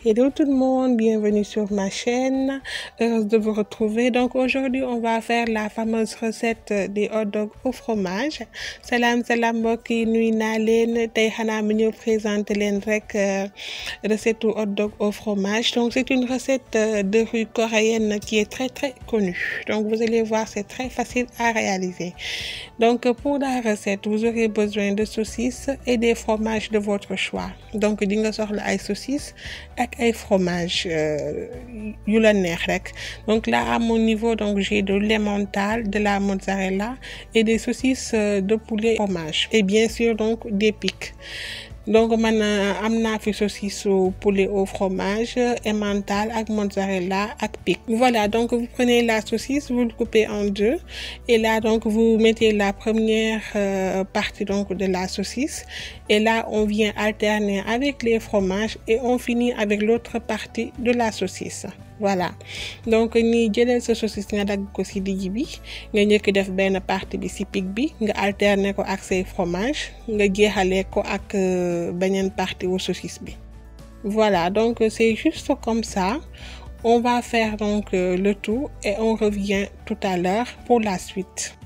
Hello tout le monde, bienvenue sur ma chaîne, heureuse de vous retrouver. Donc aujourd'hui on va faire la fameuse recette des hot dogs au fromage. Salam mbokk yi nuy naa leen tey xanaa ma ñëw présenter leen rek recette au hot dog au fromage. Donc c'est une recette de rue coréenne qui est très connue. Donc vous allez voir, c'est très facile à réaliser. Donc pour la recette vous aurez besoin de saucisses et des fromages de votre choix. Donc di nga soxla ay saucisses ak ay fromage yu la neex rek. Donc là à mon niveau donc j'ai de l'emmental, de la mozzarella et des saucisses de poulet fromage et bien sûr donc des pics. Donc man am naa fi saucisse au poulet au fromage, emmental ak mozzarella ak pic. Voilà, donc vous prenez la saucisse, vous le coupez en deux et là donc vous mettez la première partie donc de la saucisse et là on vient alterner avec les fromages et on finit avec l'autre partie de la saucisse. Voilà, donc ni jëlal sa saucisse nga dagg ko ci digg bi nga njëkk def benn partie bi ci pic bi nga alterner ko ak say fromage nga jeexalee ko ak beneen partie wu saucisse bi. Voilà, donc c'est juste comme ça. On va faire donc le tout et on revient tout à l'heure pour la suite.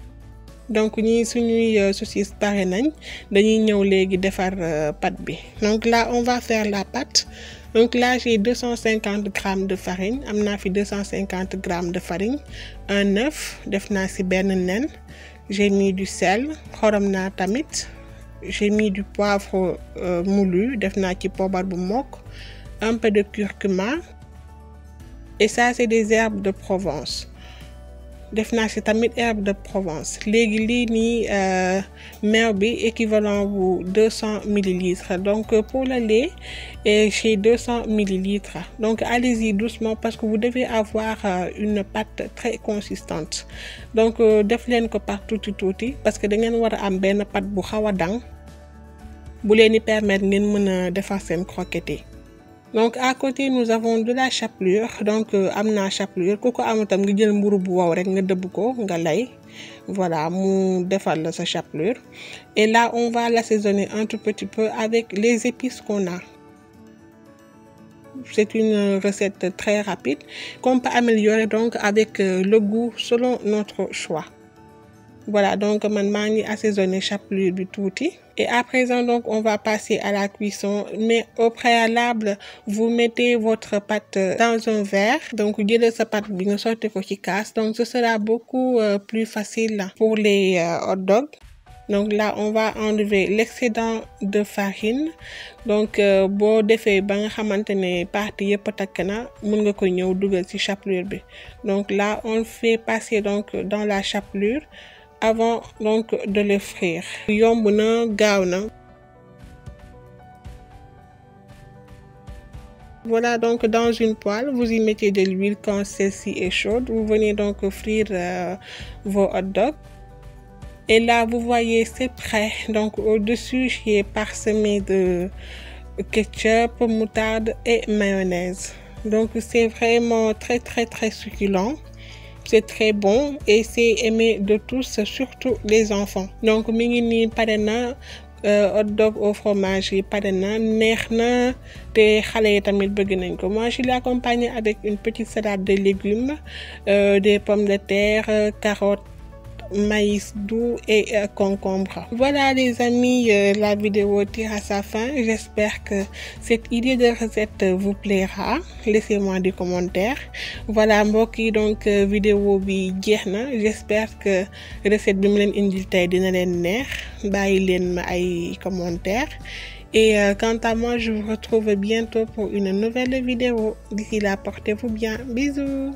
Donc ñi suñuy saucisse pare nañ dañuy ñëw léegi defar pâte bi. Donc là on va faire la pâte. Donc là j'ai 250 grammes de farine, am naa fi 250 grammes de farine, un œuf, def naa ci benn nen, j'ai mis du sel, xorom naa tamit, j'ai mis du poivre moulu, def naa ci poobar bu mokk, un peu de curcuma et ça c'est des herbes de Provence. Def naa ci tamit herbe de Provence. Léegi lii nii meew bi équivalent bu 200 millilitres. Donc pour le lait j'ai 200 millilitres. Donc allez-y doucement parce que vous devez avoir une pâte très consistante. Donc def leen ko par tuuti parce que da ngeen war a am benn pâte bu xaw a dang bu leen di permettre ngeen mën a defar seen croquettes. Donc à côté nous avons de la chapelure. Donc am naa chapelure ku ko am tam nga jël mburu bu wow rek nga dëbb ko nga lay. Voilà, mu defal la sa chapelure. Et là on va l'assaisonner un tout petit peu avec les épices qu'on a. C'est une recette très rapide qu'on peut améliorer donc avec le goût selon notre choix. Voilà, donc man maa ngi assaisonner chapelure bi tuuti et à présent donc on va passer à la cuisson, mais au préalable vous mettez votre pâte dans un verre. Donc jëlal sa pâte bi nga sotti ko ci kaas, donc ce sera beaucoup plus facile pour les hot dogs. Donc là on va enlever l'excédent de farine. Donc boo defee ba nga xamante ne partie yëpp takk na mën nga ko ñëw dugal ci chapelure bi. Donc là on le fait passer donc dans la chapelure avant donc de le frire. Yomb na, gaaw na. Voilà, donc dans une poêle vous y mettez de l'huile quand celle-ci est chaude. Vous venez donc frire vos hot dogs. Et là vous voyez c'est prêt. Donc au-dessus j'ai parsemé de ketchup, moutarde et mayonnaise. Donc c'est vraiment très succulent. C'est très bon et c'est aimé de tous, surtout les enfants. Donc mi ngi nii pare na hot dog au fromage yi pare na, neex na te xale yi tamit bëgg nañ ko. Moi je l'ai accompagné avec une petite salade de légumes, des pommes de terre, carottes, maïs doux et concombre. Voilà les amis, la vidéo tire à sa fin. J'espère que cette idée de recette vous plaira. Laissez-moi des commentaires. Voilà mbokk yi, donc vidéo bi jeex na. J'espère que recette bi mu leen indil tey dina leen neex. Bàyyi leen ma ay commentaires. Et quant à moi, je vous retrouve bientôt pour une nouvelle vidéo. D'ici là, portez-vous bien. Bisous.